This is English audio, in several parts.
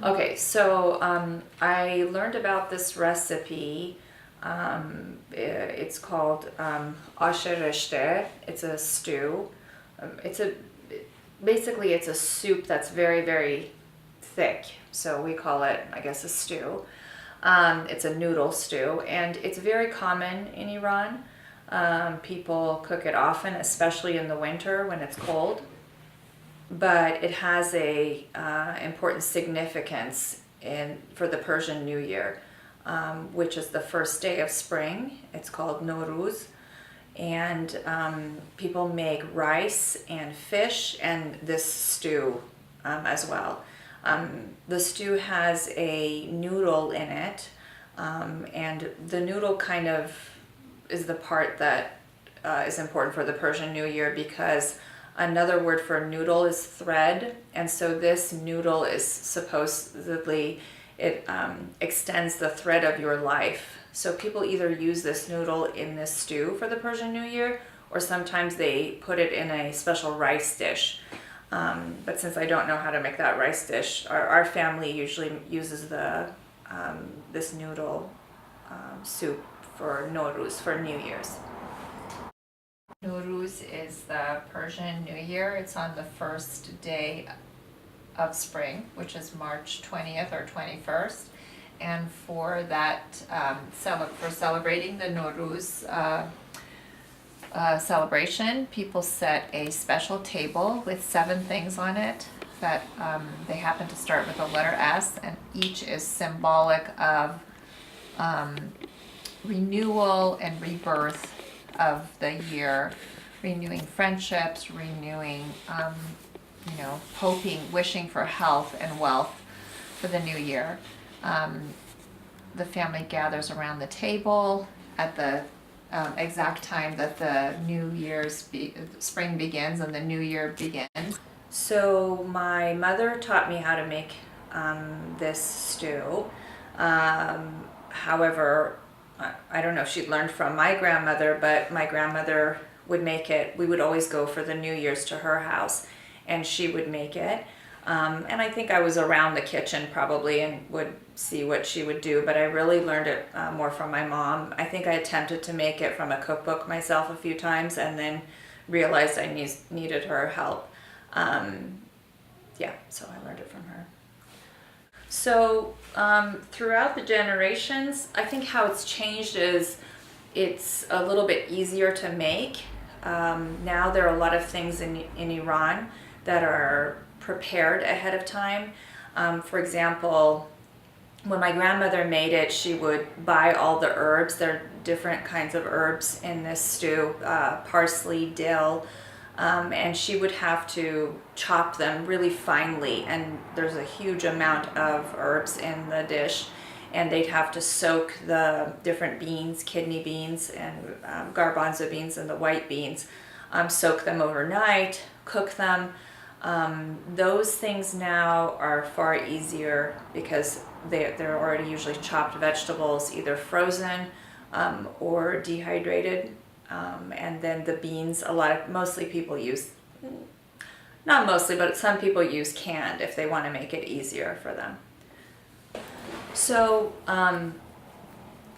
Okay, so I learned about this recipe. It's called Reshte. It's a stew. It's a basically it's a soup that's very, very thick. So we call it, I guess, a stew. It's a noodle stew, and it's very common in Iran. People cook it often, especially in the winter when it's cold. But it has a important significance for the Persian New Year, which is the first day of spring. It's called Nowruz, and people make rice and fish and this stew as well. The stew has a noodle in it, and the noodle kind of is the part that is important for the Persian New Year, because another word for noodle is thread, and so this noodle is supposedly, it extends the thread of your life. So people either use this noodle in this stew for the Persian New Year, or sometimes they put it in a special rice dish. But since I don't know how to make that rice dish, our family usually uses this noodle soup for Nowruz, for New Year's. Nowruz is the Persian New Year. It's on the first day of spring, which is March 20th or 21st. And for that, for celebrating the Nowruz celebration, people set a special table with 7 things on it that they happen to start with the letter S, and each is symbolic of renewal and rebirth of the year, renewing friendships, renewing, hoping, wishing for health and wealth for the new year. The family gathers around the table at the exact time that the New Year's spring begins and the New Year begins. So my mother taught me how to make this stew. However, I don't know if she'd learned from my grandmother, but my grandmother would make it. We would always go for the New Year's to her house, and she would make it. And I think I was around the kitchen probably and would see what she would do, but I really learned it more from my mom. I think I attempted to make it from a cookbook myself a few times, and then realized I needed her help. So I learned it from her. So throughout the generations, I think how it's changed is it's a little bit easier to make. Now there are a lot of things in Iran that are prepared ahead of time. For example, when my grandmother made it, she would buy all the herbs. There are different kinds of herbs in this stew, parsley, dill, and she would have to chop them really finely, and there's a huge amount of herbs in the dish, and they'd have to soak the different beans, kidney beans and garbanzo beans and the white beans, soak them overnight, cook them. Those things now are far easier because they're already usually chopped vegetables, either frozen or dehydrated. And then the beans, mostly people use, not mostly, but some people use canned if they want to make it easier for them. So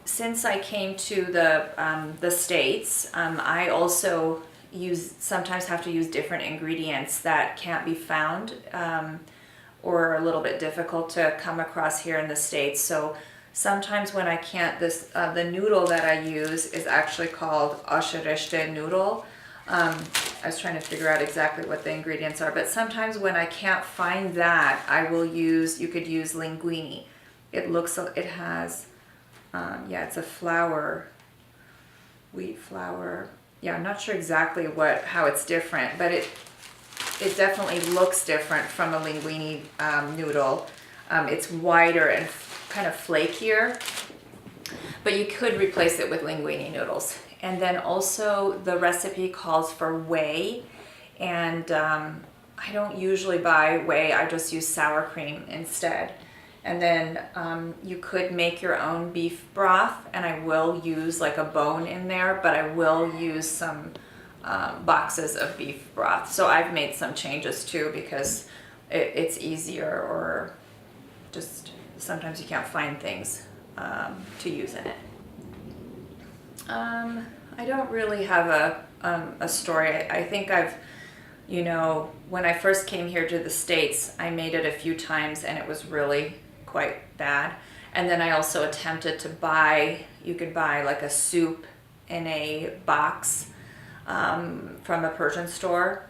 since I came to the States, I also sometimes have to use different ingredients that can't be found or are a little bit difficult to come across here in the States. So sometimes when I can't, the noodle that I use is actually called Reshte noodle. I was trying to figure out exactly what the ingredients are, but sometimes when I can't find that, you could use linguine. It has, it's a flour, wheat flour. Yeah, I'm not sure exactly how it's different, but it definitely looks different from a linguine noodle. It's wider and kind of flakier, but you could replace it with linguine noodles. And then also the recipe calls for whey, and I don't usually buy whey, I just use sour cream instead. And then you could make your own beef broth, and I will use like a bone in there, but I will use some boxes of beef broth. So I've made some changes too because it's easier or just sometimes you can't find things to use in it. I don't really have a story. I think I've, you know, when I first came here to the States, I made it a few times and it was really quite bad. And then I also attempted to buy, you could buy like a soup in a box from a Persian store.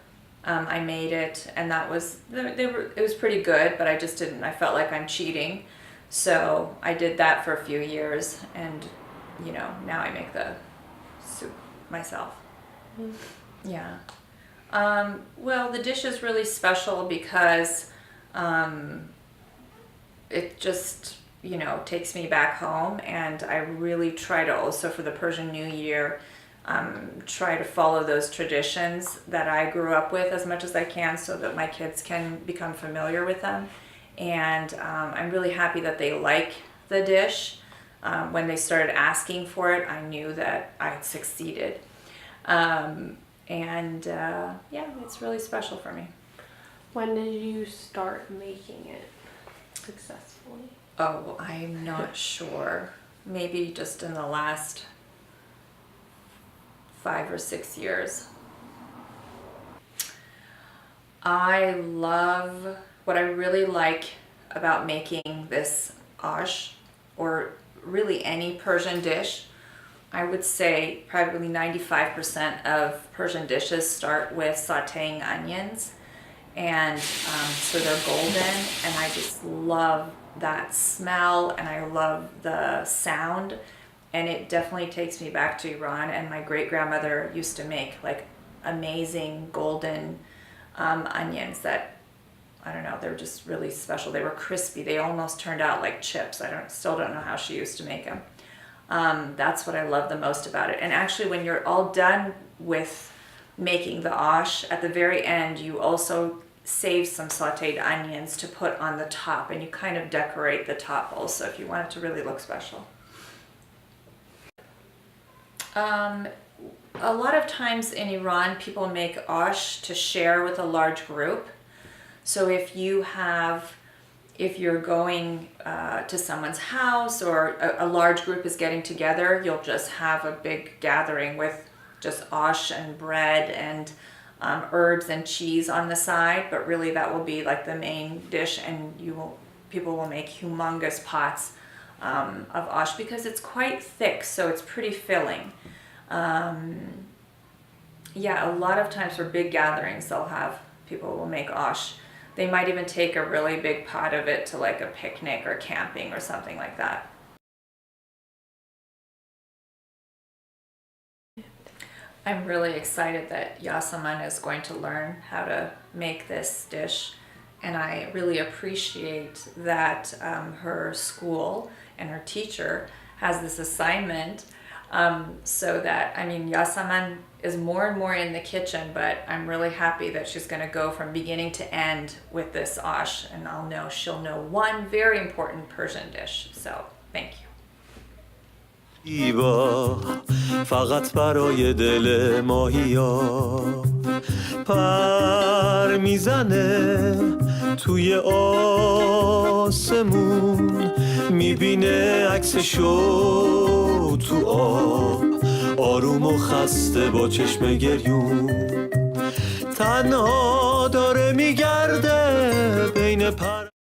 I made it and that was, it was pretty good, but I just didn't, I felt like I'm cheating. So I did that for a few years and, you know, now I make the soup myself. Mm. Yeah. Well, the dish is really special because it just, you know, takes me back home, and I really try to also for the Persian New Year try to follow those traditions that I grew up with as much as I can so that my kids can become familiar with them. And I'm really happy that they like the dish. When they started asking for it, I knew that I had succeeded. Yeah, it's really special for me. When did you start making it successfully? Oh, I'm not sure. Maybe just in the last 5 or 6 years. What I really like about making this ash, or really any Persian dish, I would say probably 95% of Persian dishes start with sauteing onions, and so they're golden, and I just love that smell and I love the sound, and it definitely takes me back to Iran. And my great grandmother used to make like amazing golden onions that, I don't know, they're just really special. They were crispy. They almost turned out like chips. Still don't know how she used to make them. That's what I love the most about it. And actually, when you're all done with making the ash, at the very end, you also save some sauteed onions to put on the top, and you kind of decorate the top also if you want it to really look special. A lot of times in Iran, people make ash to share with a large group. So if you're going to someone's house, or a large group is getting together, you'll just have a big gathering with just ash and bread and herbs and cheese on the side. But really that will be like the main dish, and people will make humongous pots of ash because it's quite thick, so it's pretty filling. Yeah, a lot of times for big gatherings, people will make ash. They might even take a really big pot of it to like a picnic or camping or something like that. I'm really excited that Yasemin is going to learn how to make this dish, and I really appreciate that her school and her teacher has this assignment so that, I mean, Yasemin is more and more in the kitchen, but I'm really happy that she's going to go from beginning to end with this ash, and she'll know one very important Persian dish. So, thank you. فقط برای دل ماهیا پر میزنه توی آسمون میبینه عکسشو تو آب آروم و خسته با چشم گریون تنها داره میگرده بین پر